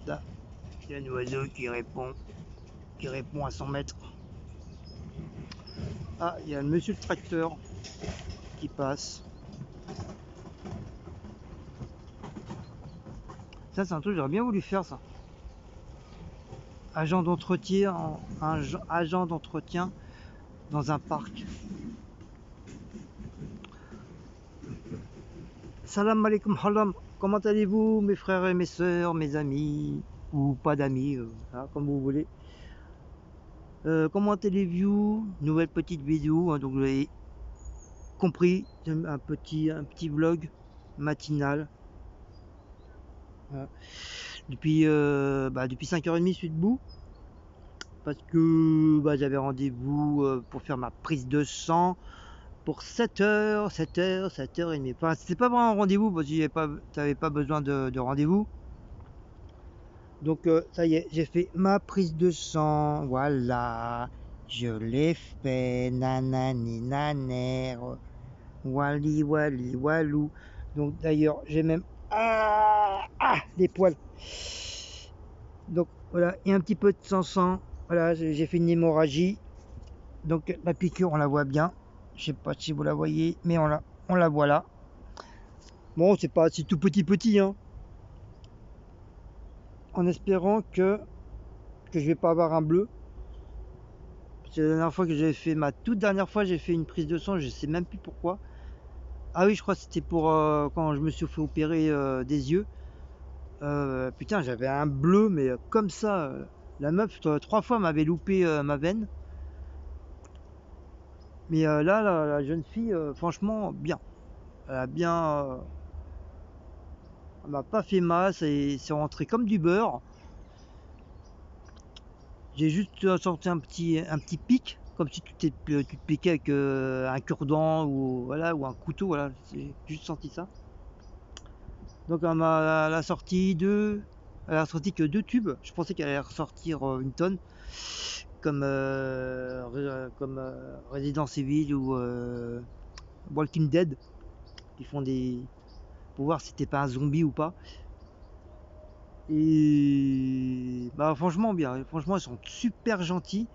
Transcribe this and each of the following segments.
Là, il y a un oiseau qui répond à 100 mètres. Ah, il y a le monsieur le tracteur qui passe. Ça, c'est un truc, j'aurais bien voulu faire ça. Agent d'entretien, agent d'entretien dans un parc. Salam alaikum halam. Comment allez-vous, mes frères et mes sœurs, mes amis, ou pas d'amis, comme vous voulez. Comment allez-vous? Nouvelle petite vidéo, hein, donc vous avez compris, un petit vlog matinal. Voilà. Depuis 5h30 je suis debout parce que j'avais rendez-vous pour faire ma prise de sang pour 7h30. Enfin, c'était pas vraiment un rendez-vous parce que t'avais pas besoin de rendez-vous. Donc ça y est, j'ai fait ma prise de sang, voilà, je l'ai fait, nanani naner, wali wali walou. Donc d'ailleurs, j'ai même les poils. Donc voilà, et un petit peu de sang, voilà, j'ai fait une hémorragie. Donc la piqûre, on la voit bien, je sais pas si vous la voyez, mais on la voit là. Bon, c'est tout petit, hein. En espérant que je vais pas avoir un bleu. C'est la dernière fois que j'avais fait, ma toute dernière fois, j'ai fait une prise de sang, je sais même plus pourquoi. Ah oui, je crois que c'était pour quand je me suis fait opérer des yeux. Putain, j'avais un bleu, mais comme ça, la meuf 3 fois m'avait loupé ma veine. Mais là, la jeune fille, franchement, bien. Elle a bien, elle m'a pas fait mal, c'est rentré comme du beurre. J'ai juste sorti un petit pic, comme si tu te piquais avec un cure-dent ou voilà, ou un couteau, voilà. J'ai juste senti ça. Donc elle a sorti que 2 tubes. Je pensais qu'elle allait ressortir une tonne, comme Resident Evil ou Walking Dead, qui font pour voir si c'était pas un zombie ou pas. Et franchement bien, franchement ils sont super gentils,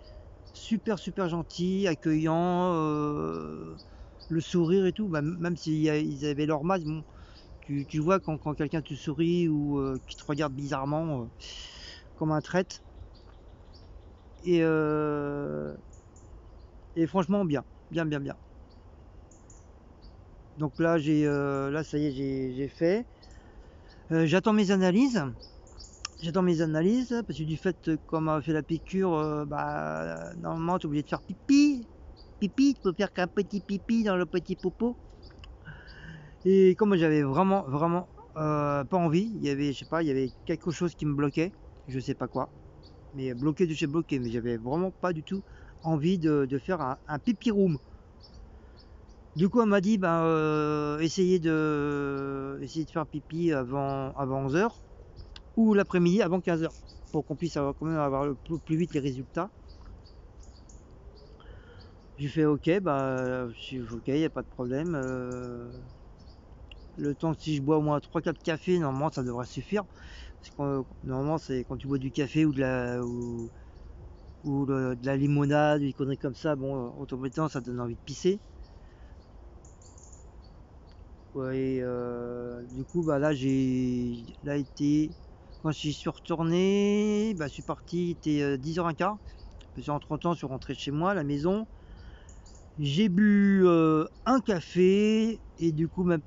super gentils, accueillants, le sourire et tout, même s'ils avaient leur masque, bon, tu vois quand quelqu'un te sourit ou qui te regarde bizarrement comme un traître. Et franchement bien. Donc là là ça y est, j'ai fait. J'attends mes analyses. Parce que du fait qu'on m'a fait la piqûre, normalement tu es obligé de faire pipi. Tu peux faire qu'un petit pipi dans le petit popo. Et comme j'avais vraiment pas envie, je sais pas, il y avait quelque chose qui me bloquait, je sais pas quoi, mais bloqué de chez bloqué, mais j'avais vraiment pas du tout envie de faire un pipi room. Du coup, elle m'a dit, essayez de faire pipi avant 11h ou l'après-midi avant 15h pour qu'on puisse quand même avoir le plus vite les résultats. J'ai fait ok, je suis ok, il n'y a pas de problème. Le temps que si je bois au moins 3-4 cafés, normalement ça devrait suffire. Parce que normalement c'est quand tu bois du café ou de la limonade, des conneries comme ça, bon, automatiquement ça donne envie de pisser. Ouais, du coup là quand je suis retourné, je suis parti, il était 10h15. Parce qu'entre temps je suis rentré chez moi à la maison. J'ai bu un café et du coup même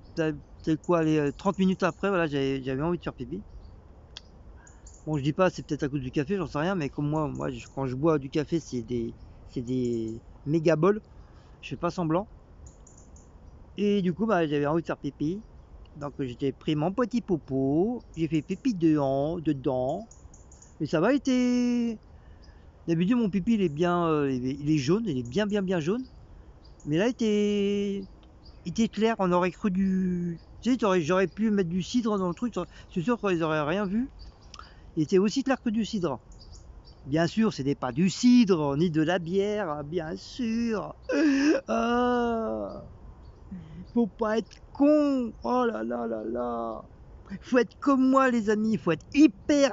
quoi, 30 minutes après, voilà, j'avais envie de faire pipi. Bon, je dis pas c'est peut-être à cause du café, j'en sais rien, mais comme moi quand je bois du café, c'est des méga bols, je fais pas semblant. Et du coup j'avais envie de faire pipi. Donc j'ai pris mon petit popo, j'ai fait pipi dedans, et ça va été. D'habitude mon pipi il est bien, il est jaune, il est bien jaune. Mais là il était clair, on aurait cru du. Tu sais, j'aurais pu mettre du cidre dans le truc, c'est sûr qu'ils auraient rien vu. Il était aussi clair que du cidre. Bien sûr, ce n'est pas du cidre, ni de la bière, hein, bien sûr. Ah, faut pas être con. Oh là là là là. Faut être comme moi, les amis. Faut être hyper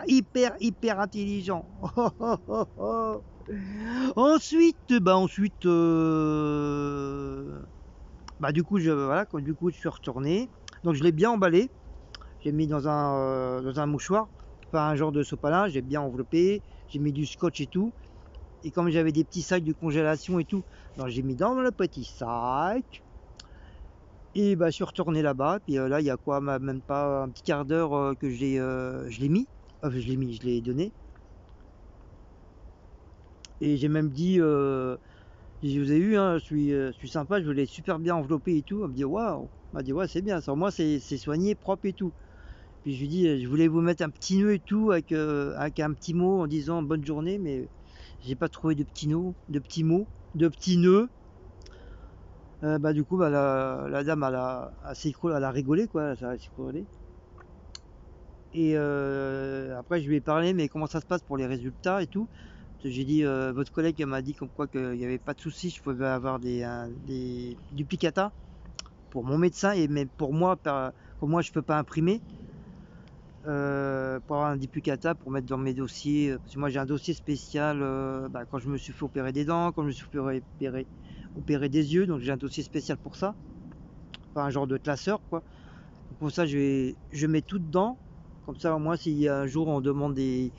intelligent. Ensuite, du coup, voilà, du coup, je suis retourné. Donc, je l'ai bien emballé. J'ai mis dans un mouchoir, enfin un genre de sopalin. J'ai bien enveloppé. J'ai mis du scotch et tout. Et comme j'avais des petits sacs de congélation et tout, donc j'ai mis dans le petit sac. Et je suis retourné là-bas. Puis là, il y a quoi, même pas un petit quart d'heure que je l'ai mis. Enfin, je l'ai donné. Et j'ai même dit, je vous ai eu, hein, je suis sympa, je vous l'ai super bien enveloppé et tout. Elle me dit, waouh. Elle m'a dit, ouais, c'est bien, ça, au moins c'est soigné, propre et tout. Puis je lui dis, je voulais vous mettre un petit nœud et tout, avec un petit mot en disant bonne journée, mais j'ai pas trouvé de petits mots, de petits nœuds. Du coup, la dame, elle a rigolé, quoi, ça a rigolé. Et après, je lui ai parlé, mais comment ça se passe pour les résultats et tout. J'ai dit, votre collègue m'a dit comme quoi qu'il n'y avait pas de souci, je pouvais avoir des duplicata pour mon médecin et mais pour moi, comme moi je peux pas imprimer, pour avoir un duplicata pour mettre dans mes dossiers, parce que moi j'ai un dossier spécial quand je me suis fait opérer des dents, quand je me suis fait opérer des yeux, donc j'ai un dossier spécial pour ça, enfin un genre de classeur quoi. Donc pour ça je mets tout dedans, comme ça au moins si un jour on demande si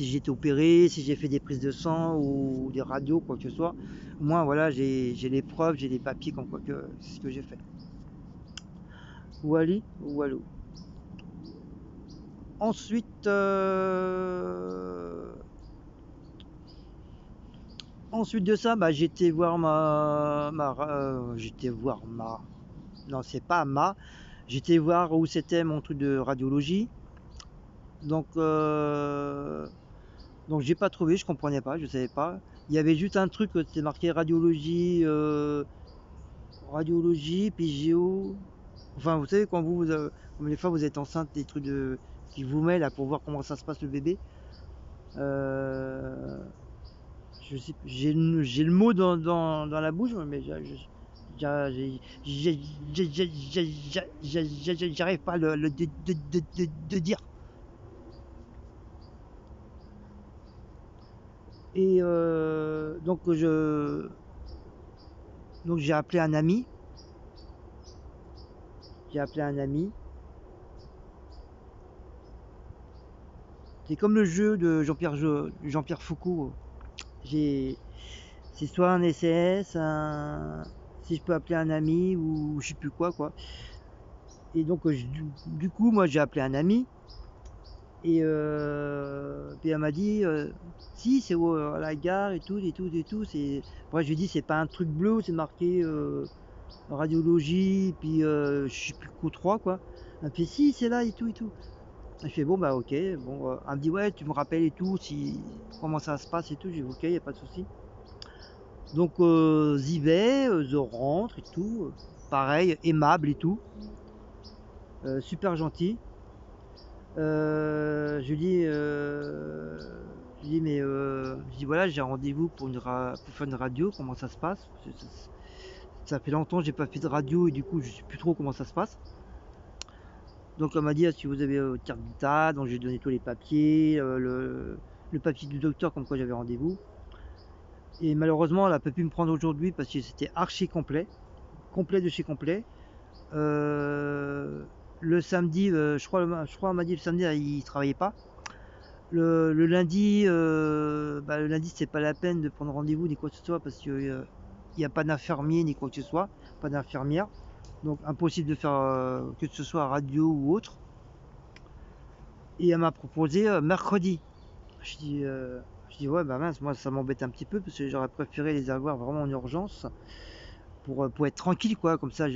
j'ai été opéré, si j'ai fait des prises de sang ou des radios, quoi que ce soit, au moins voilà j'ai les preuves, j'ai les papiers comme quoi que c'est ce que j'ai fait. Wally ou Walou. Ensuite, ensuite de ça, j'étais voir j'étais voir non c'est pas j'étais voir où c'était mon truc de radiologie. Donc, j'ai pas trouvé, je comprenais pas, je savais pas. Il y avait juste un truc, c'était marqué radiologie, puis géo. Enfin, vous savez, quand comme les fois vous êtes enceinte, des trucs qui vous met là pour voir comment ça se passe le bébé. Euh, j'ai le mot dans la bouche, mais j'arrive pas à de dire. Et donc j'ai appelé un ami. J'ai appelé un ami. C'est comme le jeu de Jean-Pierre Foucault. J'ai, c'est soit un SS, si je peux appeler un ami ou je sais plus quoi. Et donc du coup, moi j'ai appelé un ami et puis elle m'a dit si c'est à la gare et tout. Moi je lui ai dit c'est pas un truc bleu, c'est marqué radiologie puis je sais plus quoi 3 quoi. Elle me fait si c'est là et tout. Je fais bon ok, bon elle me dit ouais tu me rappelles et tout si comment ça se passe et tout, j'ai dit ok y a pas de souci. Donc j'y vais, je rentre et tout, pareil, aimable et tout, super gentil. Je lui dis, mais je dis voilà j'ai rendez-vous pour faire une radio, comment ça se passe? Ça fait longtemps que j'ai pas fait de radio et du coup je sais plus trop comment ça se passe. Donc elle m'a dit ah, si vous avez votre carte d'État, donc j'ai donné tous les papiers, le papier du docteur comme quoi j'avais rendez-vous. Et malheureusement elle a pas pu me prendre aujourd'hui parce que c'était archi complet de chez complet. Le samedi, je crois elle m'a dit le samedi il travaillait pas. Le lundi, le lundi c'est pas la peine de prendre rendez-vous ni quoi que ce soit parce que il n'y a pas d'infirmier ni quoi que ce soit, pas d'infirmière. Donc impossible de faire que ce soit radio ou autre. Et elle m'a proposé mercredi. Je dis ouais mince, moi ça m'embête un petit peu parce que j'aurais préféré les avoir vraiment en urgence pour être tranquille quoi, comme ça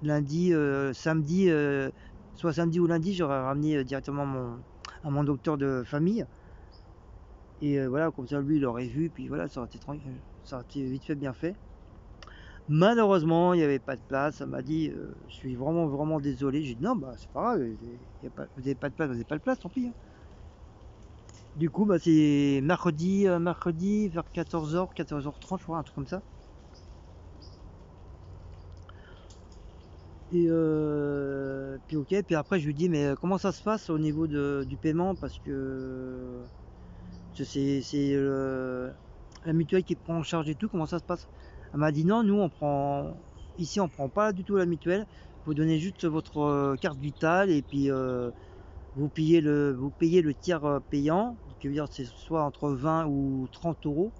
lundi, samedi, soit samedi ou lundi, j'aurais ramené directement à mon docteur de famille. Et voilà, comme ça, lui, il aurait vu, puis voilà, ça aurait été tranquille, ça aurait été vite fait, bien fait. Malheureusement, il n'y avait pas de place. Elle m'a dit, je suis vraiment, vraiment désolé. J'ai dit, non, bah, c'est pas grave, vous n'avez pas de place, vous n'avez pas de place, tant pis, hein. Du coup, bah, c'est mercredi vers 14h, 14h30, je crois, un truc comme ça. Et puis ok, puis après je lui dis mais comment ça se passe au niveau du paiement parce que c'est la mutuelle qui prend en charge et tout, comment ça se passe? Elle m'a dit non, nous ici on prend pas du tout la mutuelle, vous donnez juste votre carte vitale et puis vous payez le tiers payant, qui veut dire c'est soit entre 20 ou 30 euros.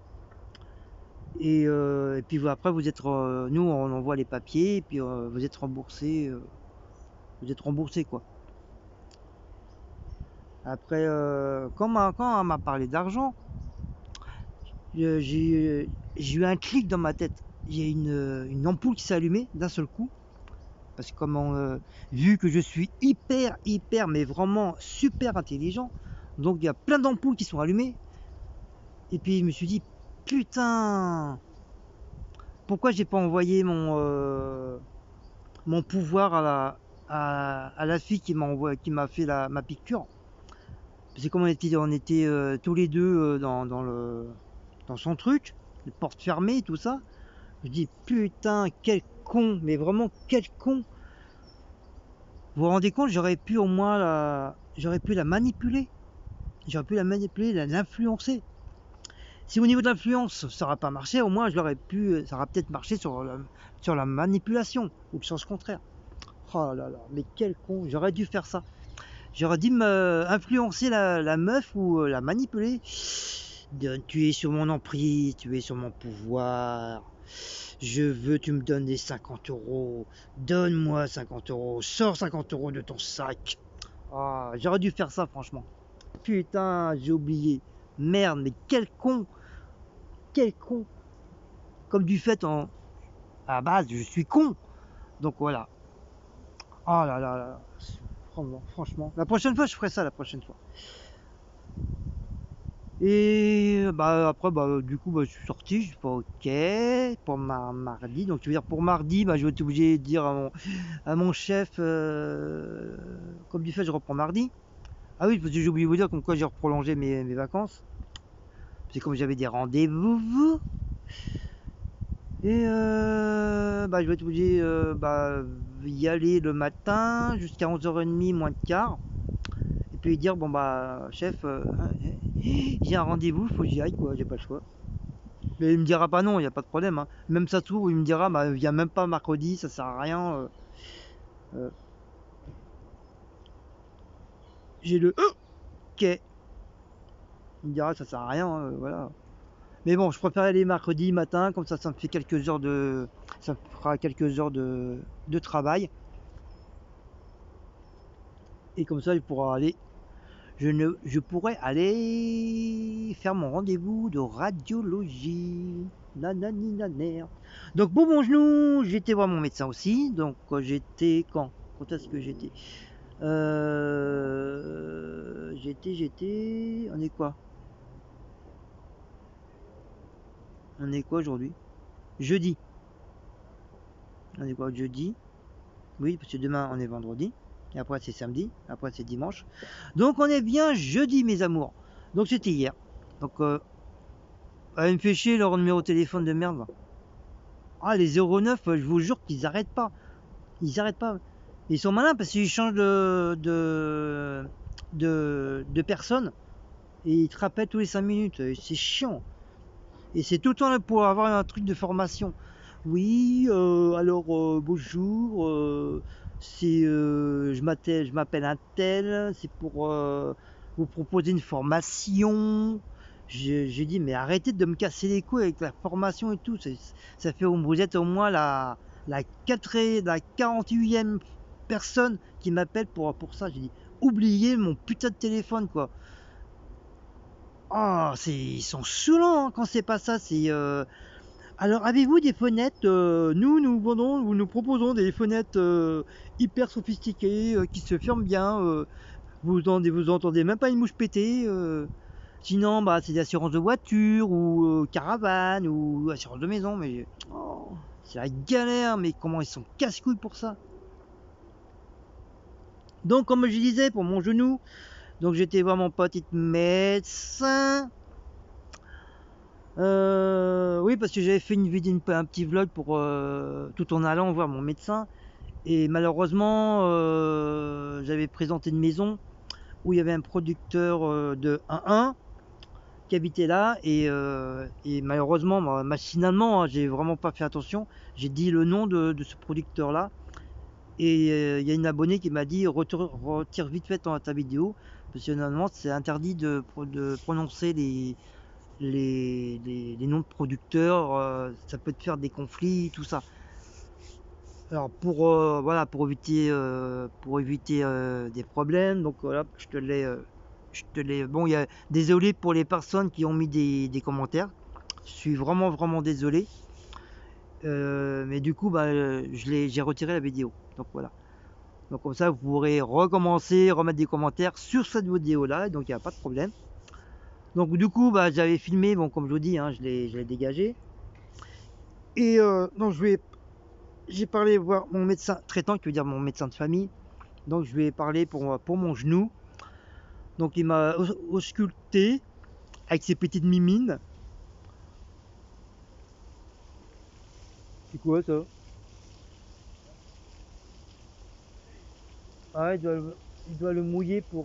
Et puis après vous êtes, nous on envoie les papiers et puis vous êtes remboursé quoi. Après, quand elle m'a parlé d'argent, j'ai eu un clic dans ma tête. J'ai une ampoule qui s'est allumée d'un seul coup. Parce que vu que je suis hyper, mais vraiment super intelligent, donc il y a plein d'ampoules qui sont allumées. Et puis je me suis dit, putain, pourquoi j'ai pas envoyé mon pouvoir à la fille qui m'a fait ma piqûre. C'est comme on était tous les deux dans son truc, les portes fermées, tout ça. Je dis putain, quel con, mais vraiment quel con. Vous vous rendez compte, j'aurais pu la manipuler. J'aurais pu la manipuler, l'influencer. Si au niveau de l'influence, ça n'aurait pas marché, au moins ça aurait peut-être marché sur la manipulation, ou le sens contraire. Oh là là, mais quel con, j'aurais dû faire ça. J'aurais dû influencer la meuf ou la manipuler. Tu es sur mon emprise, tu es sur mon pouvoir. Je veux, tu me donnes les 50 euros. Donne-moi 50 euros. Sors 50 euros de ton sac. Ah, j'aurais dû faire ça, franchement. Putain, j'ai oublié. Merde, mais quel con. Quel con. Comme du fait, à la base, je suis con. Donc voilà. Oh là là là. Franchement. La prochaine fois, je ferai ça la prochaine fois. Et bah après du coup je suis sorti, je suis pas ok pour mardi. Donc tu veux dire pour mardi, bah, je vais être obligé de dire à mon chef comme du fait je reprends mardi. Ah oui, parce que j'ai oublié de vous dire comme quoi j'ai prolongé mes vacances. C'est comme j'avais des rendez-vous. Et bah, je vais être obligé y aller le matin jusqu'à 11h30 moins de quart. Et puis dire bon bah chef, j'ai un rendez-vous, faut que j'y aille quoi, j'ai pas le choix. Mais il me dira pas non, il n'y a pas de problème, hein. Même ça tour, il me dira bah viens même pas mercredi, ça sert à rien. Euh, j'ai le ok. Il me dira ça sert à rien, hein, voilà. Mais bon, je préfère aller mercredi matin, comme ça me fait quelques heures ça me fera quelques heures de travail. Et comme ça, je pourrais aller faire mon rendez-vous de radiologie. Nanani naner. Donc pour mon genou, j'étais voir mon médecin aussi. Donc j'étais quand est-ce que j'étais on est quoi? On est quoi aujourd'hui? Jeudi. On est quoi jeudi? Oui, parce que demain on est vendredi. Et après c'est samedi. Après c'est dimanche. Donc on est bien jeudi, mes amours. Donc c'était hier. Donc elle me fait chier leur numéro de téléphone de merde. Ah les 09, je vous jure qu'ils arrêtent pas. Ils arrêtent pas. Ils sont malins parce qu'ils changent de personne. Et ils te rappellent tous les 5 minutes. C'est chiant. Et c'est tout le temps là pour avoir un truc de formation. Oui, alors bonjour, je m'appelle un tel, c'est pour vous proposer une formation. J'ai dit mais arrêtez de me casser les couilles avec la formation et tout. Ça fait vous êtes au moins la 48e personne qui m'appelle pour ça. J'ai dit oubliez mon putain de téléphone quoi. Ah, ils sont saoulants hein, quand c'est pas ça. Alors, avez-vous des fenêtres nous vendons ou nous proposons des fenêtres hyper sophistiquées qui se ferment bien. Vous entendez même pas une mouche péter. Sinon, bah, c'est des assurances de voiture ou caravane ou assurance de maison. Mais oh, c'est la galère. Mais comment ils sont casse-couilles pour ça. Donc, comme je disais, pour mon genou, donc j'étais voir mon petit médecin. Oui, parce que j'avais fait une vidéo, un petit vlog pour tout en allant voir mon médecin. Et malheureusement, j'avais présenté une maison où il y avait un producteur de 1-1 qui habitait là. Et malheureusement, moi, machinalement, hein, j'ai vraiment pas fait attention. J'ai dit le nom de ce producteur-là. Et il y a une abonnée qui m'a dit retire vite fait ta vidéo. Parce que normalement, c'est interdit de prononcer les noms de producteurs, ça peut te faire des conflits, tout ça. Alors voilà, pour éviter des problèmes, donc voilà, bon, désolé pour les personnes qui ont mis des commentaires. Je suis vraiment vraiment désolé. Mais du coup, bah, j'ai retiré la vidéo. Donc voilà. Donc comme ça, vous pourrez recommencer, remettre des commentaires sur cette vidéo là, donc il n'y a pas de problème. Donc du coup, bah, j'avais filmé, bon, comme je vous dis, hein, je l'ai dégagé. Et donc j'ai parlé voir mon médecin traitant, qui veut dire mon médecin de famille. Donc je lui ai parlé pour mon genou. Donc il m'a ausculté avec ses petites mimines. C'est quoi ça? Ah, il doit le mouiller il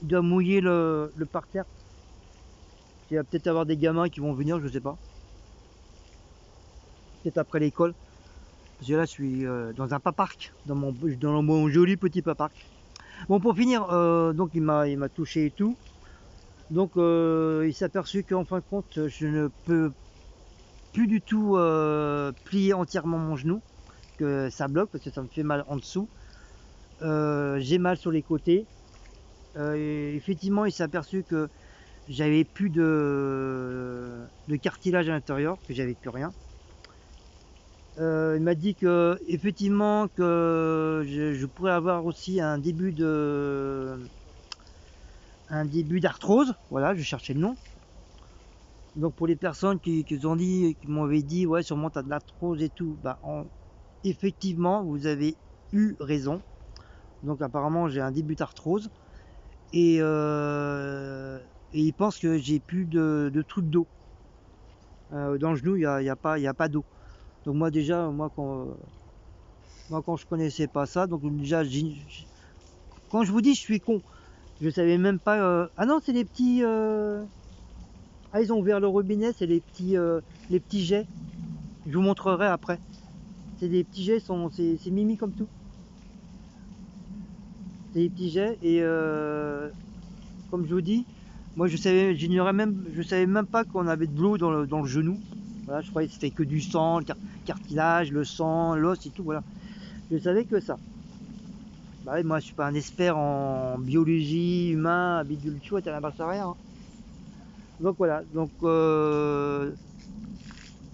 doit mouiller le parterre. Il va peut-être avoir des gamins qui vont venir, je sais pas. Peut-être après l'école. Parce que là, je suis dans un paparc, dans mon joli petit paparc. Bon, pour finir, donc il m'a touché et tout. Donc il s'est aperçu qu'en fin de compte, je ne peux plus du tout plier entièrement mon genou, que ça bloque parce que ça me fait mal en dessous. J'ai mal sur les côtés. Effectivement, il s'est aperçu que j'avais plus de cartilage à l'intérieur, que j'avais plus rien. Il m'a dit que effectivement que je pourrais avoir aussi un début d'arthrose. Voilà, je cherchais le nom. Donc pour les personnes qui m'avaient dit ouais, sûrement tu as de l'arthrose et tout, bah effectivement vous avez eu raison. Donc apparemment j'ai un début d'arthrose et il pense que j'ai plus de trucs d'eau. Dans le genou il y a pas d'eau. Donc moi déjà quand je connaissais pas ça, donc déjà quand je vous dis je suis con, je savais même pas. Ah non, c'est les petits. Ah, ils ont ouvert le robinet, c'est les petits jets. Je vous montrerai après. C'est des petits jets, c'est mimi comme tout. C'est des petits jets et comme je vous dis, moi je savais même pas qu'on avait de l'eau dans le genou. Voilà, je croyais que c'était que du sang, le cartilage, le sang, l'os et tout. Voilà, je savais que ça. Bah ouais, moi je suis pas un expert en biologie humain, bidule, tu vois, t'as l'impression rien. Hein. Donc voilà, donc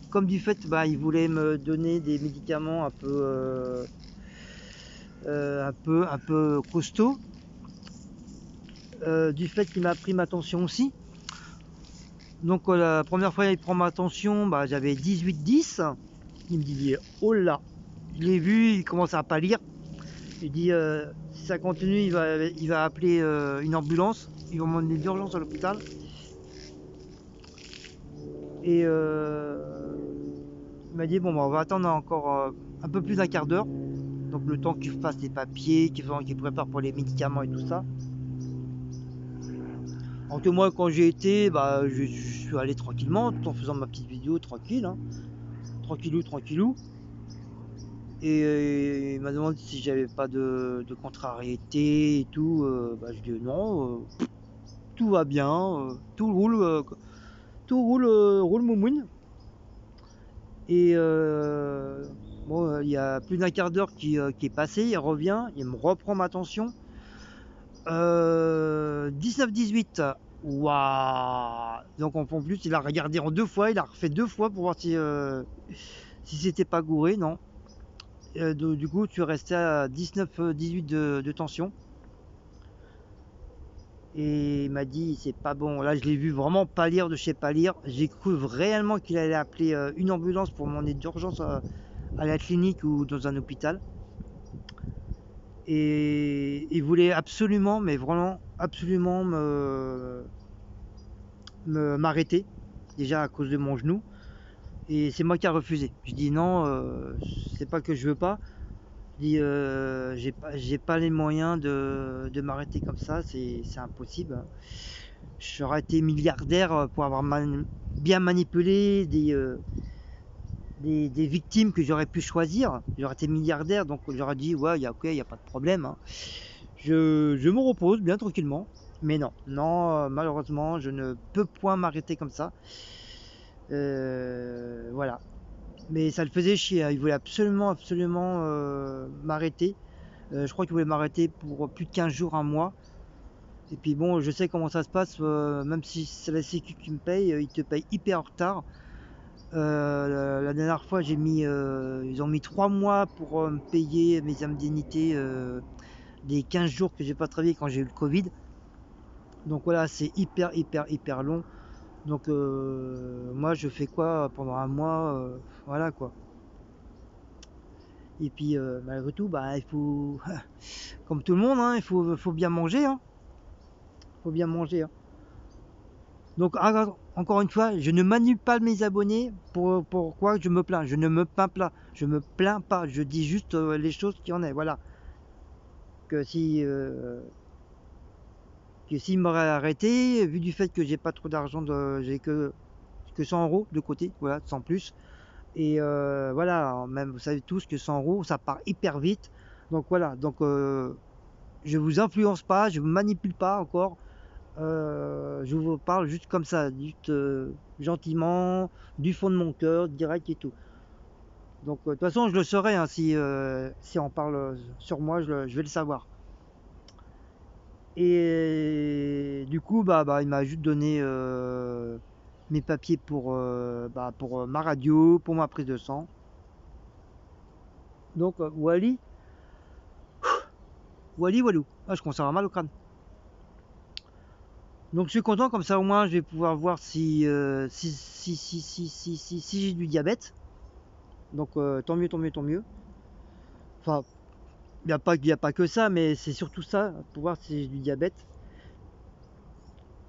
comme du fait, bah, il voulait me donner des médicaments un peu costaud. Du fait qu'il m'a pris ma tension aussi. Donc la première fois il prend ma tension, bah, j'avais 18-10. Il me dit oh là, je l'ai vu, il commence à pâlir. Il dit si ça continue, il va appeler une ambulance, ils vont m'emmener d'urgence à l'hôpital. Et il m'a dit bon bah, on va attendre encore un peu plus d'un quart d'heure. Donc le temps qu'il fasse les papiers, qu'il prépare pour les médicaments et tout ça. Alors que moi quand j'ai été, bah, je suis allé tranquillement, tout en faisant ma petite vidéo tranquille, hein. Tranquillou. Et il m'a demandé si j'avais pas de contrariété et tout. Bah, je dis non, tout va bien, roule moumoune. Et bon, il y a plus d'un quart d'heure qui est passé, il revient, il me reprend ma tension. 19-18, Waouh! Donc en plus, il a regardé en 2 fois, il a refait 2 fois pour voir si c'était pas gouré, non. Du coup, tu restais à 19-18 de tension. Et il m'a dit, c'est pas bon. Là, je l'ai vu vraiment pâlir de chez pâlir. J'ai cru réellement qu'il allait appeler une ambulance pour m'emmener d'urgence à la clinique ou dans un hôpital. Et il voulait absolument, mais vraiment absolument m'arrêter, déjà à cause de mon genou. Et c'est moi qui a refusé. Je dis non, c'est pas que je veux pas. Je dis j'ai pas les moyens de m'arrêter comme ça, c'est impossible. J'aurais été milliardaire pour avoir bien manipulé des victimes que j'aurais pu choisir. J'aurais été milliardaire, donc j'aurais dit ouais, ok, y a pas de problème, hein. Je me repose bien tranquillement. Mais non, non, malheureusement, je ne peux point m'arrêter comme ça. Voilà. Mais ça le faisait chier, hein. Il voulait absolument, absolument m'arrêter. Je crois qu'il voulait m'arrêter pour plus de 15 jours, un mois. Et puis bon, je sais comment ça se passe, même si c'est la sécu qui me paye, ils te payent hyper en retard. La dernière fois, ils ont mis 3 mois pour me payer mes indemnités des 15 jours que j'ai pas travaillé quand j'ai eu le Covid. Donc voilà, c'est hyper, hyper, hyper long. Donc moi, je fais quoi pendant un mois, voilà quoi. Et puis malgré tout, bah il faut, comme tout le monde, hein, faut bien manger, hein. Faut bien manger, hein. Donc encore une fois, je ne manipule pas mes abonnés pour quoi je me plains. Je ne me plains pas. Je me plains pas. Je dis juste les choses qui en est. Voilà. Que si que s'ils m'auraient arrêté, vu du fait que j'ai pas trop d'argent, j'ai que 100 euros de côté, voilà, sans plus. Et voilà, même vous savez tous que 100 euros, ça part hyper vite. Donc voilà. Donc je vous influence pas, je vous manipule pas encore. Je vous parle juste comme ça, juste gentiment, du fond de mon cœur, direct et tout. Donc de toute façon, je le saurai, hein, si on parle sur moi, je vais le savoir. Et du coup, il m'a juste donné mes papiers pour ma radio, pour ma prise de sang. Donc Wally, Walou. Ah, je commence à avoir mal au crâne. Donc je suis content, comme ça au moins je vais pouvoir voir si j'ai du diabète. Donc tant mieux, tant mieux, tant mieux. Enfin, il y a pas que ça, mais c'est surtout ça, pour voir si j'ai du diabète.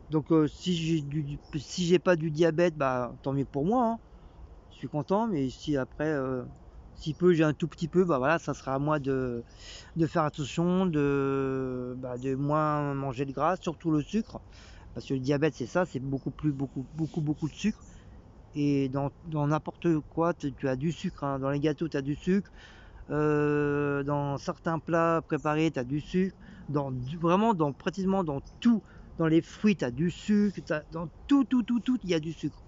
Donc si j'ai pas du diabète, bah tant mieux pour moi, hein. Je suis content, mais si après, si peu j'ai un tout petit peu, bah voilà, ça sera à moi de faire attention, de moins manger de gras, surtout le sucre. Parce que le diabète, c'est ça, c'est beaucoup de sucre. Et dans n'importe quoi, tu as du sucre, hein. Dans les gâteaux, tu as du sucre. Dans certains plats préparés, tu as du sucre. Vraiment, pratiquement dans tout. Dans les fruits, tu as du sucre. Dans tout, il y a du sucre.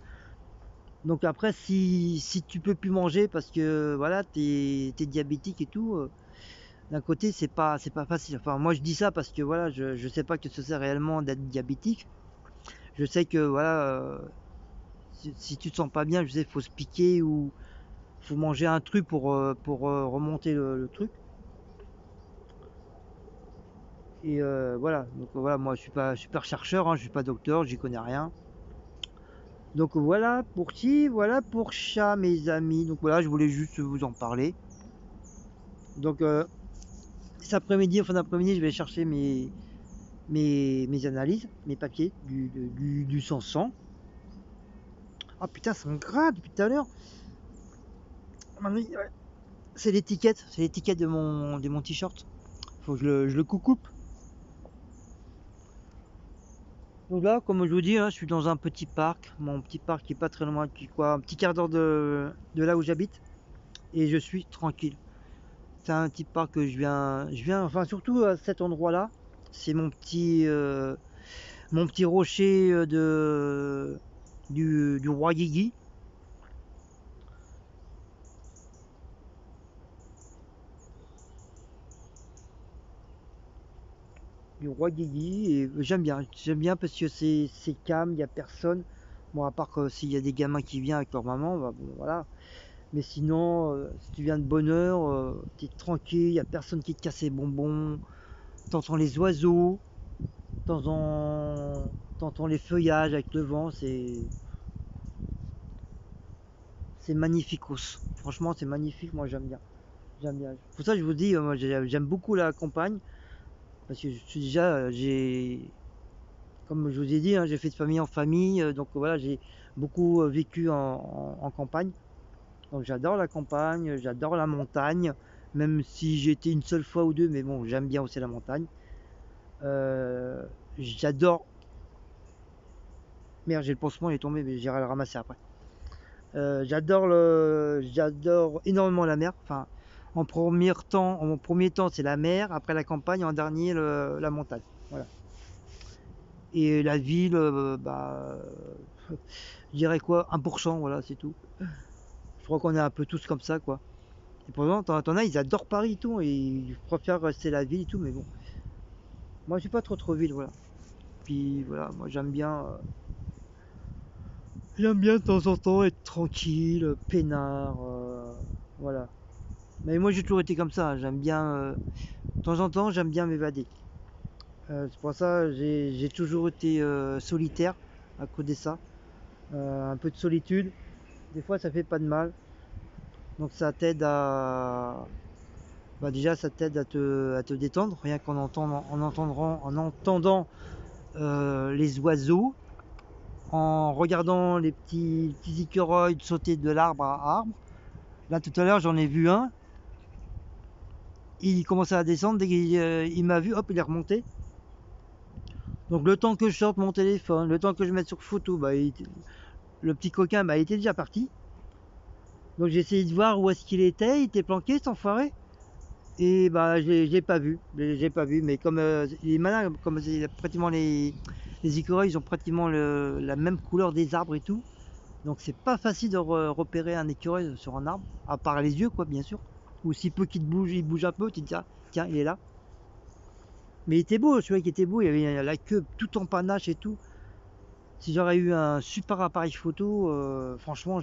Donc après, si tu peux plus manger parce que voilà, t'es diabétique et tout, d'un côté, c'est pas facile. Enfin, moi, je dis ça parce que voilà, je sais pas que ce c'est réellement d'être diabétique. Je sais que voilà, si tu te sens pas bien, je sais, faut se piquer ou faut manger un truc pour remonter le truc. Et voilà, donc voilà, moi je suis pas chercheur, hein, je suis pas docteur, j'y connais rien. Donc voilà pour qui, voilà pour chat, mes amis. Donc voilà, je voulais juste vous en parler. Donc cet après-midi, en fin d'après-midi, je vais chercher mes analyses, mes papiers du sang. Ah putain, ça me gratte depuis tout à l'heure. Ouais. C'est l'étiquette de mon t-shirt. Faut que je le coupe. Donc là, comme je vous dis, hein, je suis dans un petit parc. Mon petit parc qui est pas très loin, un petit quart d'heure de là où j'habite. Et je suis tranquille. C'est un petit parc que enfin surtout à cet endroit-là. C'est mon petit rocher du roi Guigui. du roi Guigui, et j'aime bien parce que c'est calme, il n'y a personne. Bon, à part que s'il y a des gamins qui viennent avec leur maman, bah, bon, voilà. Mais sinon, si tu viens de bonne heure, t'es tranquille, il n'y a personne qui te casse les bonbons, t'entends les oiseaux, t'entends, t'entends les feuillages avec le vent, c'est magnificos. Franchement, c'est magnifique, moi j'aime bien. J'aime bien. Pour ça, je vous dis, moi j'aime beaucoup la campagne, parce que je suis déjà, comme je vous ai dit, hein, j'ai fait de famille en famille, donc voilà, j'ai beaucoup vécu en campagne. Donc j'adore la campagne, j'adore la montagne, même si j'ai été une seule fois ou deux, mais bon, j'aime bien aussi la montagne. Euh, j'adore. Merde, j'ai le pansement, il est tombé, mais j'irai le ramasser après. J'adore énormément la mer. Enfin, en premier temps, c'est la mer, après la campagne, en dernier, la montagne. Voilà. Et la ville, je dirais quoi, 1%, voilà, c'est tout. Je crois qu'on est un peu tous comme ça, quoi. Et pourtant, t'en as, ils adorent Paris et tout, et ils préfèrent rester la ville et tout, mais bon. Moi, je suis pas trop ville, voilà. Puis voilà, moi j'aime bien de temps en temps être tranquille, peinard, voilà. Mais moi, j'ai toujours été comme ça, hein. J'aime bien, de temps en temps, j'aime bien m'évader. C'est pour ça, j'ai toujours été solitaire à cause de ça. Un peu de solitude, des fois, ça fait pas de mal. Donc ça t'aide à, bah déjà, ça t'aide à te détendre, rien en entendant les oiseaux, en regardant les petits écureuils sauter de l'arbre à arbre. Là, tout à l'heure, j'en ai vu un. Il commençait à descendre. Dès qu'il m'a vu, hop, il est remonté. Donc, le temps que je sorte mon téléphone, le temps que je mette sur photo, le petit coquin, il était déjà parti. Donc, j'ai essayé de voir où est-ce qu'il était. Il était planqué, cet enfoiré. Et bah, je l'ai pas vu. J'ai pas vu. Mais comme il est malin, comme pratiquement les écureuils, ils ont pratiquement la même couleur des arbres et tout. Donc c'est pas facile de repérer un écureuil sur un arbre, à part les yeux, quoi, bien sûr. Ou si peu qu'il te bouge, il bouge un peu, tu te dis, ah, tiens, il est là. Mais il était beau, celui qui était beau, il avait la queue tout en panache et tout. Si j'aurais eu un super appareil photo, franchement,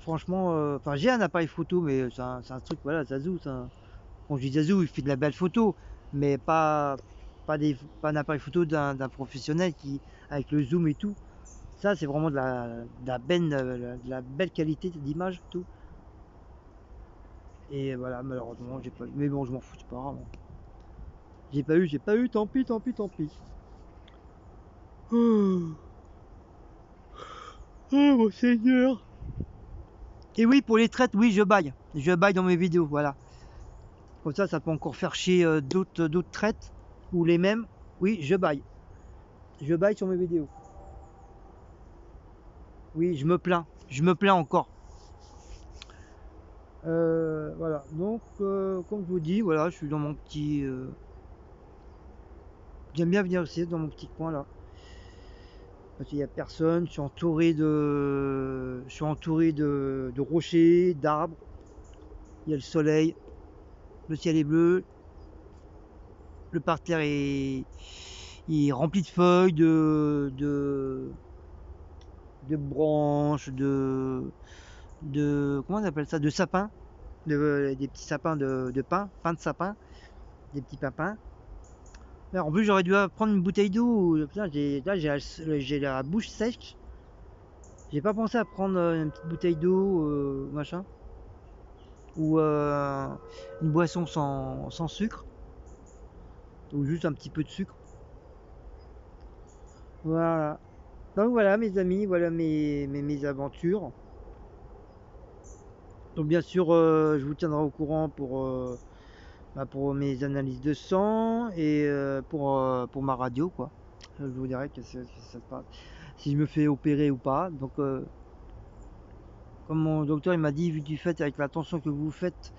enfin, j'ai un appareil photo, mais c'est un truc, voilà, Zazou. Quand je dis Zazou, il fait de la belle photo, mais pas un appareil photo d'un professionnel qui, avec le zoom et tout. Ça, c'est vraiment de la belle qualité d'image, tout. Et voilà, malheureusement, j'ai pas eu. Mais bon, je m'en fous, c'est pas grave, hein. J'ai pas eu, tant pis, tant pis, tant pis. Oh, oh, mon Seigneur. Et oui, pour les traites, oui, je baille. Je baille dans mes vidéos, voilà. Comme ça peut encore faire chier d'autres traites, ou les mêmes. Oui, je baille. Je baille sur mes vidéos. Oui, je me plains. Je me plains encore. Voilà, donc comme je vous dis, voilà, je suis dans mon petit. J'aime bien venir aussi dans mon petit coin là. Parce qu'il n'y a personne, je suis entouré de rochers, d'arbres, il y a le soleil, le ciel est bleu, le parterre est rempli de feuilles, de branches, comment on appelle ça, de sapins, des petits sapins de pin de sapin, des petits papins. En plus, j'aurais dû prendre une bouteille d'eau. Putain, j'ai la bouche sèche. J'ai pas pensé à prendre une petite bouteille d'eau, machin. Ou une boisson sans sucre. Ou juste un petit peu de sucre. Voilà. Donc voilà, mes amis, voilà mes aventures. Donc bien sûr, je vous tiendrai au courant pour mes analyses de sang et pour ma radio, quoi. Je vous dirai que ça se passe. Si je me fais opérer ou pas. Donc, comme mon docteur il m'a dit, vu du fait avec la tension que vous faites,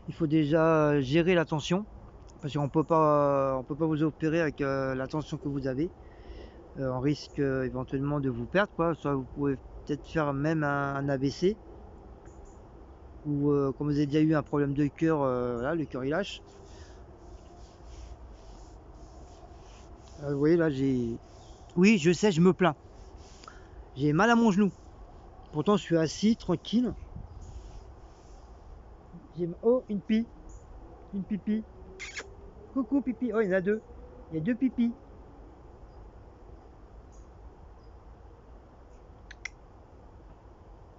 il faut déjà gérer la tension. Parce qu'on on peut pas vous opérer avec la tension que vous avez. On risque éventuellement de vous perdre, quoi. Soit vous pouvez peut-être faire même un AVC. ou quand vous avez déjà eu un problème de cœur, voilà, le cœur il lâche. Vous voyez là, j'ai... Oui, je sais, je me plains. J'ai mal à mon genou. Pourtant, je suis assis, tranquille. Oh, une pie. Une pipi. Coucou, pipi. Oh, il y en a deux. Il y a deux pipis.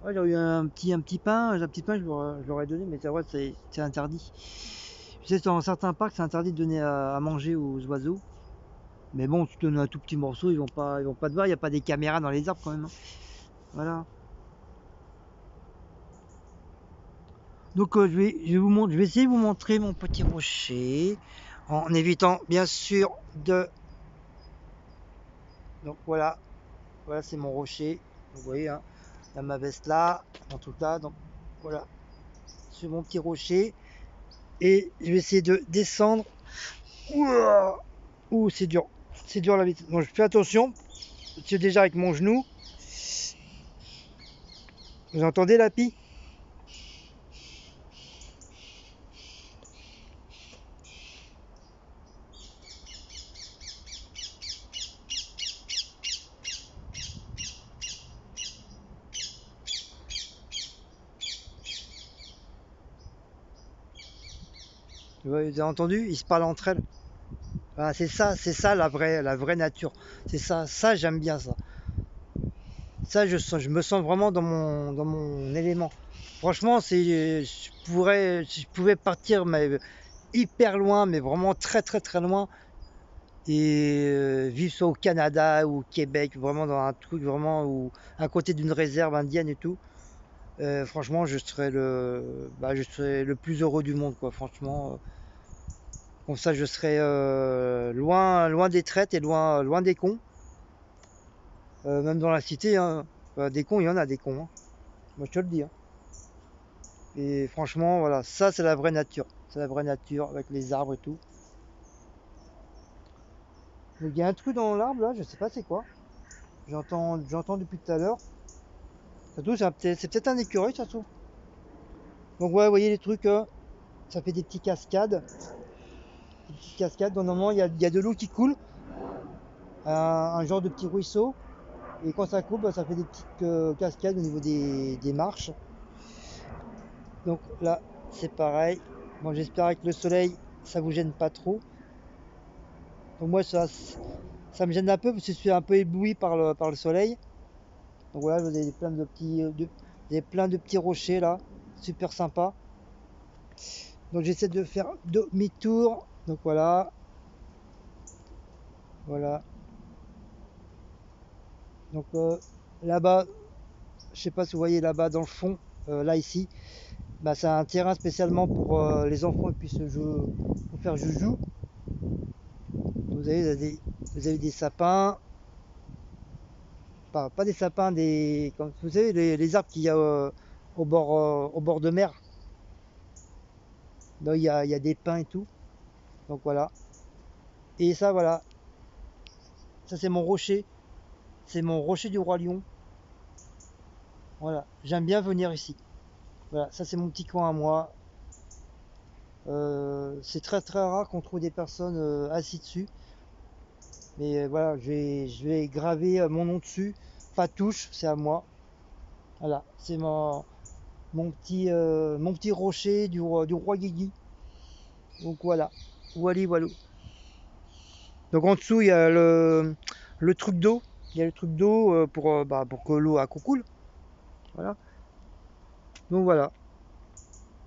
Ouais, j'aurais eu un petit pain. Un petit pain, je l'aurais donné, mais c'est vrai, c'est interdit. Je sais, dans certains parcs, c'est interdit de donner à manger aux oiseaux. Mais bon, tu donnes un tout petit morceau, ils vont pas te voir. Il n'y a pas des caméras dans les arbres quand même, hein. Voilà. Donc je vais essayer de vous montrer mon petit rocher en évitant bien sûr de. Donc voilà, voilà c'est mon rocher. Vous voyez, hein, il y a ma veste là, en tout cas. Donc voilà, sur mon petit rocher et je vais essayer de descendre. Ouah, ouh, c'est dur la vitesse. Bon, je fais attention. Je suis déjà avec mon genou. Vous entendez la pie? Vous avez entendu? Ils se parlent entre elles. Voilà, c'est ça la vraie nature. C'est ça, ça j'aime bien ça. Ça, je me sens vraiment dans mon élément. Franchement, si je pouvais partir mais hyper loin, mais vraiment très très très loin, et vivre soit au Canada ou au Québec, vraiment dans un truc vraiment où, à côté d'une réserve indienne et tout, franchement, je serais le plus heureux du monde, quoi. Franchement, comme ça, je serais loin des traites et loin des cons. Même dans la cité, hein, des cons, il y en a des cons, hein. Moi, je te le dis, hein. Et franchement, voilà, ça c'est la vraie nature. C'est la vraie nature avec les arbres et tout. Donc il y a un truc dans l'arbre là, je sais pas c'est quoi. J'entends depuis tout à l'heure. Ça se trouve, c'est peut-être un écureuil, ça se trouve. Donc ouais, vous voyez les trucs, ça fait des petites cascades. Des petites cascades. Donc normalement, il y a de l'eau qui coule, un genre de petit ruisseau. Et quand ça coule, bah, ça fait des petites cascades au niveau des marches. Donc là, c'est pareil. Bon, j'espère avec le soleil, ça vous gêne pas trop. Donc moi, ça me gêne un peu parce que je suis un peu ébloui par le soleil. Donc voilà, vous avez plein de petits rochers là, super sympa. Donc j'essaie de faire demi-tour. Donc voilà, voilà. Donc là-bas, je sais pas si vous voyez là-bas dans le fond, là ici, bah, c'est un terrain spécialement pour les enfants et puis pour faire joujou. Vous avez des sapins, pas des sapins, comme vous savez, les arbres qu'il y a au bord de mer. Là, il y a des pins et tout. Donc voilà. Et ça, voilà. Ça, c'est mon rocher. C'est mon rocher du Roi Lion. Voilà. J'aime bien venir ici. Voilà. Ça, c'est mon petit coin à moi. C'est très très rare qu'on trouve des personnes assises dessus. Mais voilà, je vais graver mon nom dessus. Pas touche, c'est à moi. Voilà. C'est mon petit rocher du roi Guigui. Donc voilà. Wally Walou. Donc en dessous, il y a le truc d'eau. Il y a le truc d'eau pour que l'eau coule. Voilà. Donc voilà.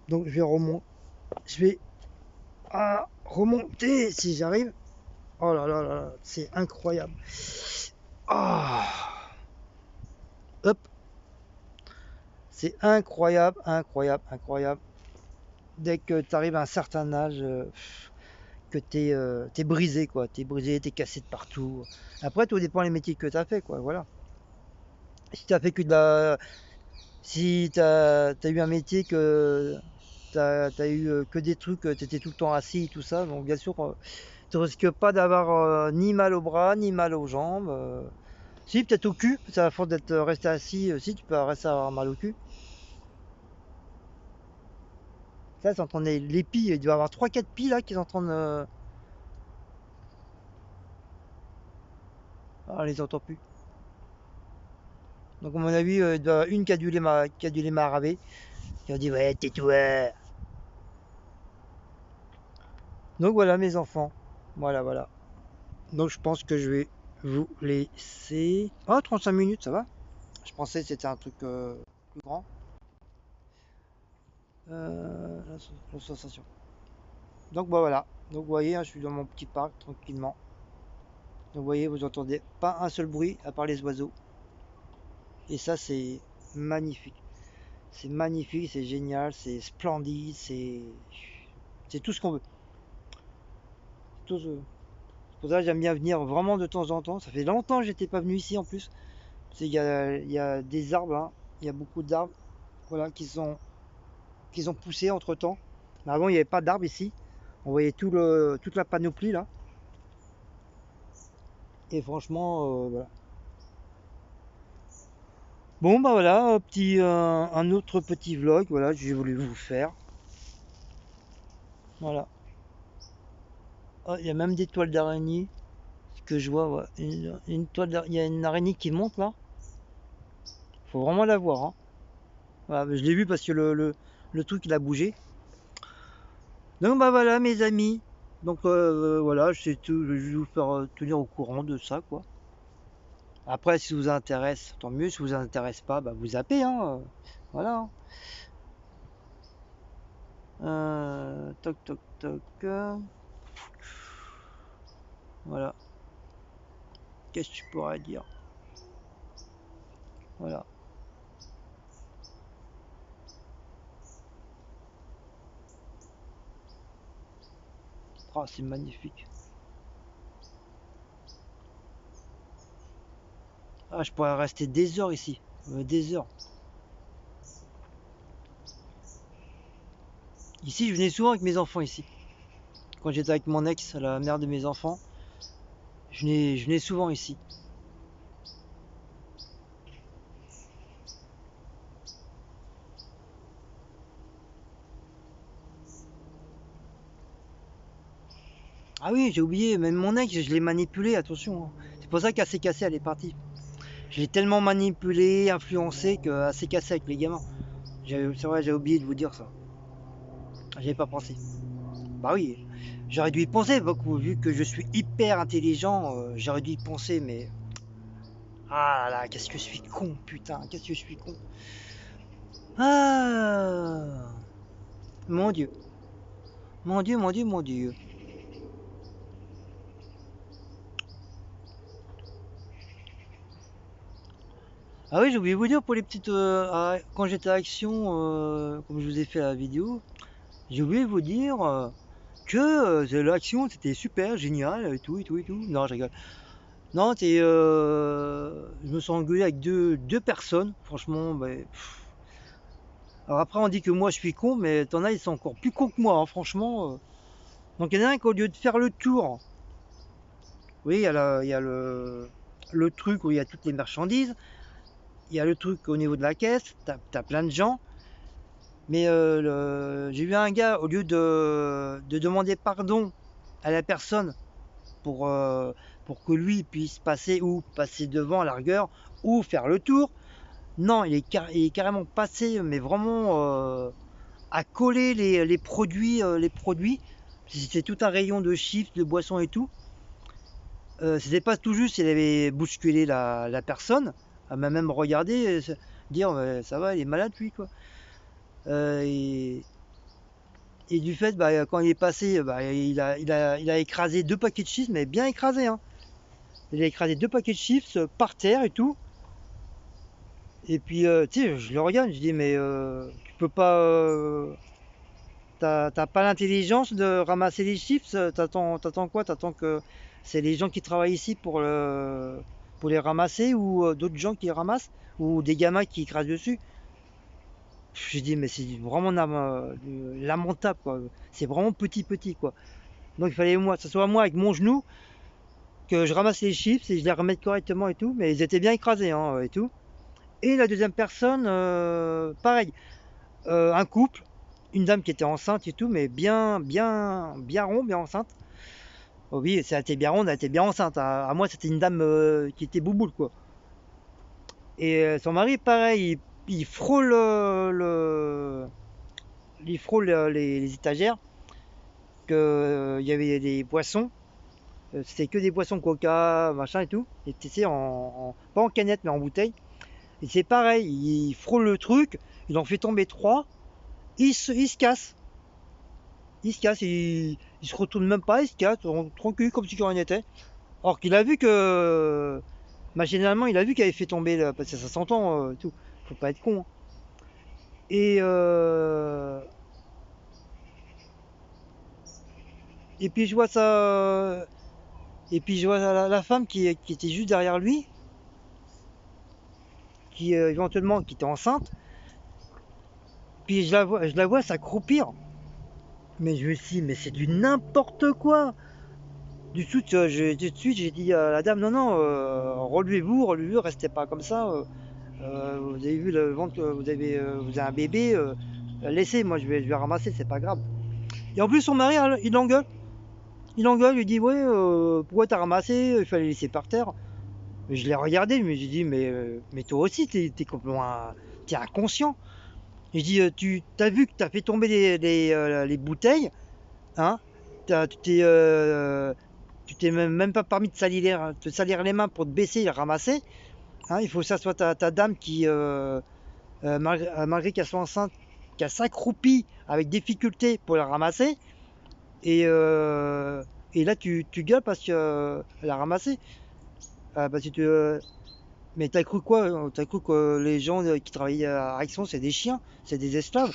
Donc je vais remonter si j'arrive. Oh là là là là, c'est incroyable. Ah, hop, c'est incroyable, incroyable, incroyable. Dès que tu arrives à un certain âge, que t'es brisé, quoi. T'es brisé, t'es cassé de partout. Après, tout dépend des métiers que tu as fait, quoi. Voilà. Si t'as fait que de la. Si t'as eu un métier que t'as eu que des trucs, t'étais tout le temps assis et tout ça, donc bien sûr, tu risques pas d'avoir ni mal au bras, ni mal aux jambes. Si, peut-être au cul, c'est à force d'être resté assis, si tu peux rester à avoir mal au cul. Ça, c'est en train de les pies. Il doit y avoir 3-4 pies là qui sont en train de. Ah, on les entend plus. Donc, à mon avis, il doit y avoir une qui a dû les maraver. Qui a dit, ouais, tais-toi. Donc, voilà, mes enfants. Voilà, voilà. Donc, je pense que je vais vous laisser. Oh, 35 minutes, ça va. Je pensais que c'était un truc plus grand. La sensation. Donc, bah voilà. Donc, vous voyez, hein, je suis dans mon petit parc tranquillement. Donc, vous voyez, vous entendez pas un seul bruit à part les oiseaux. Et ça, c'est magnifique. C'est magnifique, c'est génial, c'est splendide, c'est tout ce qu'on veut. C'est pour ça que j'aime bien venir vraiment de temps en temps. Ça fait longtemps que j'étais pas venu ici en plus. Il y a des arbres, hein. Il y a beaucoup d'arbres, voilà, qui ont poussé entre temps. Mais avant, il n'y avait pas d'arbres ici. On voyait toute la panoplie là. Et franchement, voilà. Bon, bah voilà, un autre petit vlog, voilà, j'ai voulu vous faire. Voilà. Oh, il y a même des toiles d'araignée. Ce que je vois, ouais. Il y a une araignée qui monte là. Faut vraiment la voir, hein. Voilà, je l'ai vu parce que le truc il a bougé. Donc bah voilà mes amis. Donc voilà, c'est tout. Je vais vous faire tenir au courant de ça quoi. Après si ça vous intéresse, tant mieux. Si ça vous intéresse pas, bah vous zappez hein. Voilà. Toc toc toc. Voilà. Qu'est-ce que tu pourrais dire? Voilà. Ah, c'est magnifique. Ah, je pourrais rester des heures ici. Des heures. Ici, je venais souvent avec mes enfants ici. Quand j'étais avec mon ex, la mère de mes enfants, je venais souvent ici. Ah oui, j'ai oublié, même mon ex, je l'ai manipulé, attention, hein. C'est pour ça qu'elle s'est cassée, elle est partie. Je l'ai tellement manipulé, influencé, qu'elle s'est cassée avec les gamins. C'est vrai, j'ai oublié de vous dire ça. J'avais pas pensé. Bah oui, j'aurais dû y penser, vu que je suis hyper intelligent, j'aurais dû y penser, mais. Ah là là, qu'est-ce que je suis con, putain, qu'est-ce que je suis con. Ah, mon Dieu, mon Dieu, mon Dieu, mon Dieu. Ah oui, j'ai oublié de vous dire pour les petites. Quand j'étais à Action, comme je vous ai fait la vidéo, j'ai oublié de vous dire que l'action c'était super, génial, et tout, et tout, et tout. Non, je rigole. Non, je me suis engueulé avec deux personnes, franchement. Alors après, on dit que moi je suis con, mais t'en as, ils sont encore plus cons que moi, hein, franchement. Donc il y en a un qui, au lieu de faire le tour, oui, il y a le truc où il y a toutes les marchandises, il y a le truc au niveau de la caisse, t'as plein de gens. Mais j'ai vu un gars, au lieu de demander pardon à la personne pour, euh, pour que lui puisse passer ou passer devant à la rigueur ou faire le tour, non, il est carrément passé, mais vraiment à coller les produits, les produits. C'était tout un rayon de chips, de boissons et tout. C'était pas tout juste, il avait bousculé la personne. Elle m'a même regardé, dire ça va, il est malade lui quoi. Et, Et du fait, bah, quand il est passé, bah, il a écrasé deux paquets de chips, mais bien écrasé, hein. Il a écrasé deux paquets de chips par terre et tout. Et puis, tu sais, je le regarde, je dis, mais tu peux pas. T'as pas l'intelligence de ramasser les chips. T'attends quoi? T'attends que c'est les gens qui travaillent ici pour les ramasser ou d'autres gens qui les ramassent ou des gamins qui écrasent dessus. Je dis, mais c'est vraiment lamentable, quoi. C'est vraiment petit, petit, quoi. Donc il fallait moi, que ce soit moi avec mon genou, que je ramasse les chips et je les remette correctement et tout, mais ils étaient bien écrasés hein, et tout. Et la deuxième personne, pareil, un couple, une dame qui était enceinte et tout, mais bien rond, bien enceinte. Oh oui, elle était bien ronde, elle était bien enceinte. À moi, c'était une dame qui était bouboule, quoi. Et son mari, pareil, il frôle il frôle les étagères, que il y avait des boissons. C'était que des boissons Coca, machin et tout. Et tu sais, pas en canette, mais en bouteille. Et c'est pareil, il frôle le truc, il en fait tomber trois, il se casse. Il se casse, il se retourne même pas, il se casse, tranquille, comme si rien n'était. Alors qu'il a vu que, machinalement, il a vu qu'il avait fait tomber, parce que ça s'entend, tout. Faut pas être con, hein. Et, et puis je vois ça, et puis je vois la femme qui était juste derrière lui, qui éventuellement qui était enceinte. Puis je la vois s'accroupir. Mais je me suis dit, mais c'est du n'importe quoi. Tout de suite, j'ai dit à la dame, non, non, relevez-vous, restez pas comme ça. Vous avez vu le ventre, vous avez un bébé, laissez, moi je vais ramasser, c'est pas grave. Et en plus, son mari, il l'engueule. Il l'engueule, il dit, ouais, pourquoi t'as ramassé? Il fallait laisser par terre. Mais je l'ai regardé, mais j'ai dit, mais toi aussi, t'es complètement, t'es inconscient. Et je dis, tu t'as vu que t'as fait tomber les bouteilles, hein? Tu t'es même pas permis de te salir les mains pour te baisser et le ramasser. Hein, il faut que ça soit ta dame qui, malgré qu'elle soit enceinte, qu'elle s'accroupit avec difficulté pour la ramasser. Et, et là, tu gueules parce qu'elle a ramassé. Parce que mais t'as cru quoi? T'as cru que les gens qui travaillaient à Action, c'est des chiens, c'est des esclaves?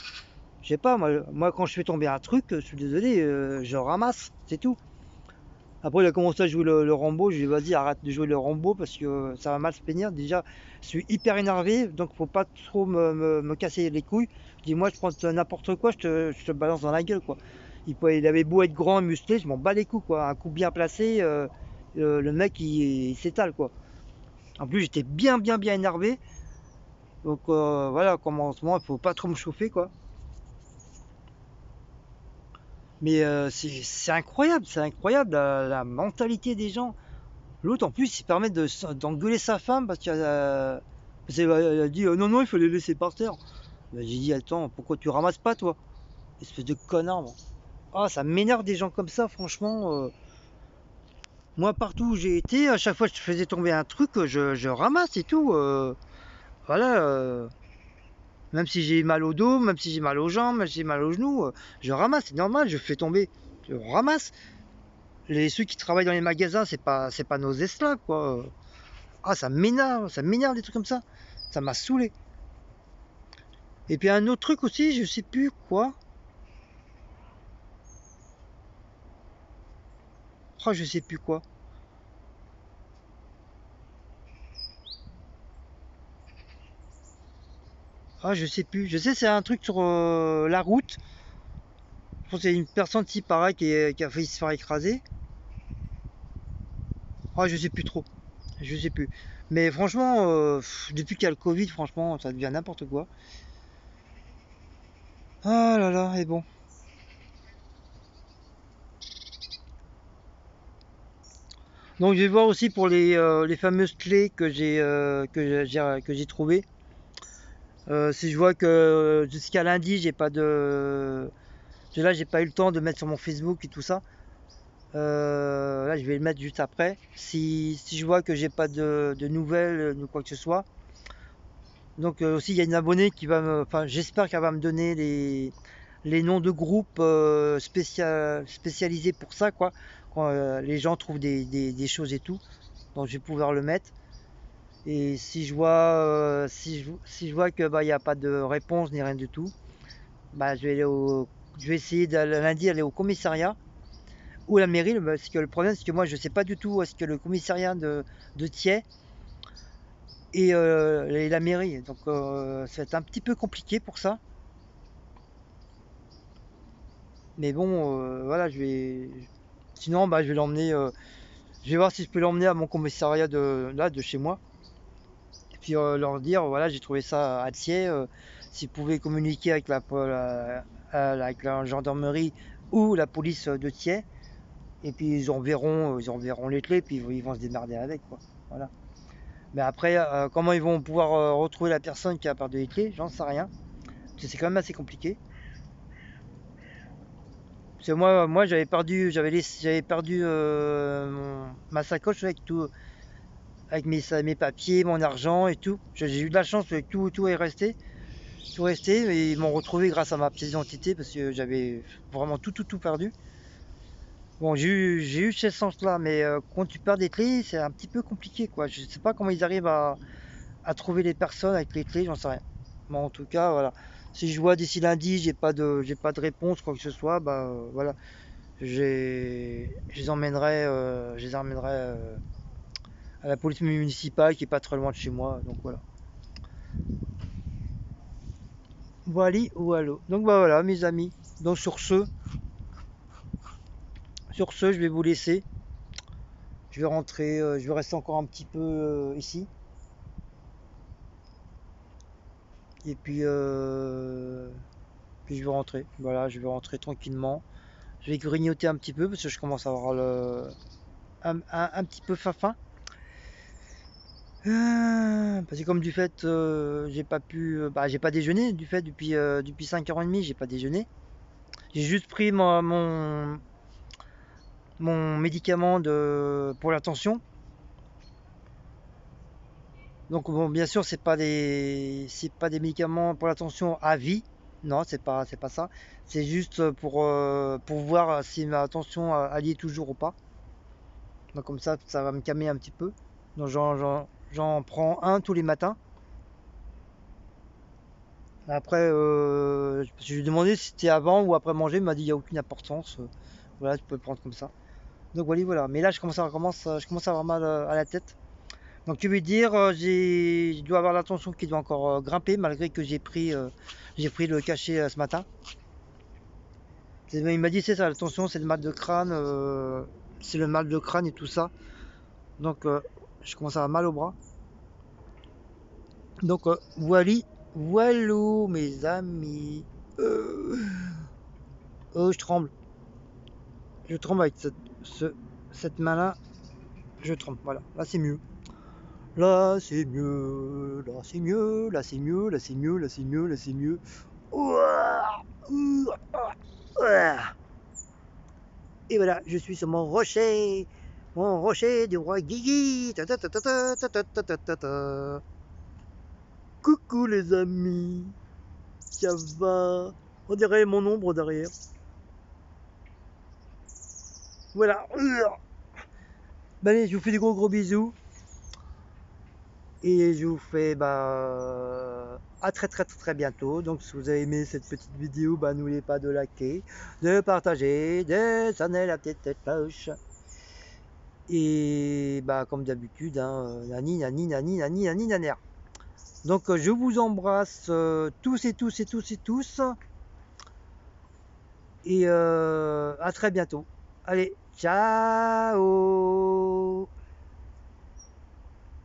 Je sais pas, moi quand je fais tomber un truc, je suis désolé, je ramasse, c'est tout. Après, il a commencé à jouer le Rambo. Je lui ai dit, vas-y, arrête de jouer le Rambo parce que ça va mal se finir. Déjà, je suis hyper énervé, donc faut pas trop me casser les couilles. Je dis, moi, je prends n'importe quoi, je te balance dans la gueule, quoi. Il avait beau être grand et musclé, je m'en bats les coups, quoi. Un coup bien placé, le mec, il s'étale, quoi. En plus, j'étais bien énervé. Donc, voilà, comme en ce moment, il faut pas trop me chauffer, quoi. Mais c'est incroyable la mentalité des gens. L'autre, en plus, il se permet d'engueuler sa femme parce qu'elle a dit non, non, il faut les laisser par terre. Ben, j'ai dit, attends, pourquoi tu ramasses pas, toi? Espèce de connard, moi. Ah, ça m'énerve des gens comme ça, franchement. Moi, partout où j'ai été, à chaque fois que je faisais tomber un truc, je ramasse et tout. Voilà. Même si j'ai mal au dos, même si j'ai mal aux jambes, même si j'ai mal aux genoux, je ramasse, c'est normal, je fais tomber. Je ramasse. Ceux qui travaillent dans les magasins, c'est pas nos esclaves, quoi. Ah, ça m'énerve des trucs comme ça. Ça m'a saoulé. Et puis un autre truc aussi, je sais plus quoi. Oh, je sais plus quoi. Ah, je sais plus. Je sais, c'est un truc sur la route. Je pense qu'il y a une personne ci pareil qui a failli se faire écraser. Ah, je sais plus trop. Je sais plus. Mais franchement, depuis qu'il y a le Covid, franchement, ça devient n'importe quoi. Ah là là, et bon. Donc je vais voir aussi pour les fameuses clés que j'ai trouvées. Si je vois que jusqu'à lundi, j'ai pas de. Là, j'ai pas eu le temps de mettre sur mon Facebook et tout ça. Là, je vais le mettre juste après. Si je vois que j'ai pas de nouvelles, de quoi que ce soit. Donc aussi, il y a une abonnée qui va me. Enfin, j'espère qu'elle va me donner les noms de groupes spécialisés pour ça, quoi. Quand les gens trouvent des choses et tout. Donc je vais pouvoir le mettre. Et si je vois que bah, il n'y a pas de réponse ni rien du tout, bah, je vais essayer de lundi aller au commissariat ou à la mairie. Parce que le problème, c'est que moi, je sais pas du tout où est-ce que le commissariat de Thiais et la mairie. Donc, ça va être un petit peu compliqué pour ça. Mais bon, voilà, sinon, bah, je vais l'emmener. Je vais voir si je peux l'emmener à mon commissariat de chez moi. Et puis leur dire, voilà, j'ai trouvé ça à Thiers. S'ils pouvaient communiquer avec avec la gendarmerie ou la police de Thiers. Et puis ils enverront les clés, puis ils vont se démerder avec, quoi. Voilà. Mais après, comment ils vont pouvoir retrouver la personne qui a perdu les clés, j'en sais rien. Parce que c'est quand même assez compliqué. Parce que moi j'avais perdu ma sacoche avec tout, avec mes papiers, mon argent et tout. J'ai eu de la chance que tout est resté. Tout resté, mais ils m'ont retrouvé grâce à ma pièce d'identité parce que j'avais vraiment tout perdu. Bon, j'ai eu cette chance-là, mais quand tu perds des clés, c'est un petit peu compliqué, quoi. Je sais pas comment ils arrivent à trouver les personnes avec les clés, j'en sais rien. Mais en tout cas, voilà. Si je vois d'ici lundi, j'ai pas de réponse, quoi que ce soit, bah voilà, je les emmènerai à la police municipale qui est pas très loin de chez moi, donc voilà. Voilà, voilà. Donc bah voilà, mes amis. Donc sur ce, je vais vous laisser. Je vais rentrer, je vais rester encore un petit peu ici. Et puis je vais rentrer. Voilà, je vais rentrer tranquillement. Je vais grignoter un petit peu parce que je commence à avoir un petit peu faim. Parce que comme du fait, j'ai pas pu, j'ai pas déjeuné du fait depuis 5h30, j'ai pas déjeuné. J'ai juste pris mon médicament pour la tension. Donc bon, bien sûr, c'est pas des médicaments pour la tension à vie. Non, c'est pas ça. C'est juste pour voir si ma tension alliée toujours ou pas. Donc comme ça va me calmer un petit peu. Donc j'en prends un tous les matins. Après, je lui ai demandé si c'était avant ou après manger. Il m'a dit il n'y a aucune importance. Voilà, tu peux le prendre comme ça. Donc voilà, voilà. Mais là, je commence à avoir mal à la tête. Donc tu veux dire, je dois avoir la tension qui doit encore grimper malgré que j'ai pris le cachet ce matin. Il m'a dit c'est ça, la tension, c'est le mal de crâne, c'est le mal de crâne et tout ça. Donc je commence à avoir mal au bras. Donc voilà, voilà mes amis. Oh, je tremble avec cette main-là, je tremble. Voilà, là c'est mieux. Là c'est mieux, là c'est mieux, là c'est mieux, là c'est mieux, là c'est mieux, là c'est mieux. Ouah, ouah, ouah. Et voilà, je suis sur mon rocher du roi Guigui. Ta ta ta ta ta ta ta ta ta ta ta. Coucou les amis, ça va? On dirait mon ombre derrière. Voilà. Bah, allez, je vous fais des gros bisous. Et je vous fais à très bientôt. Donc si vous avez aimé cette petite vidéo, n'oubliez pas de liker, de partager, de sonner la petite cloche. Et comme d'habitude, hein, nani nani nani nani nani naner. Donc je vous embrasse tous et tous et tous et tous. Et à très bientôt. Allez, ciao!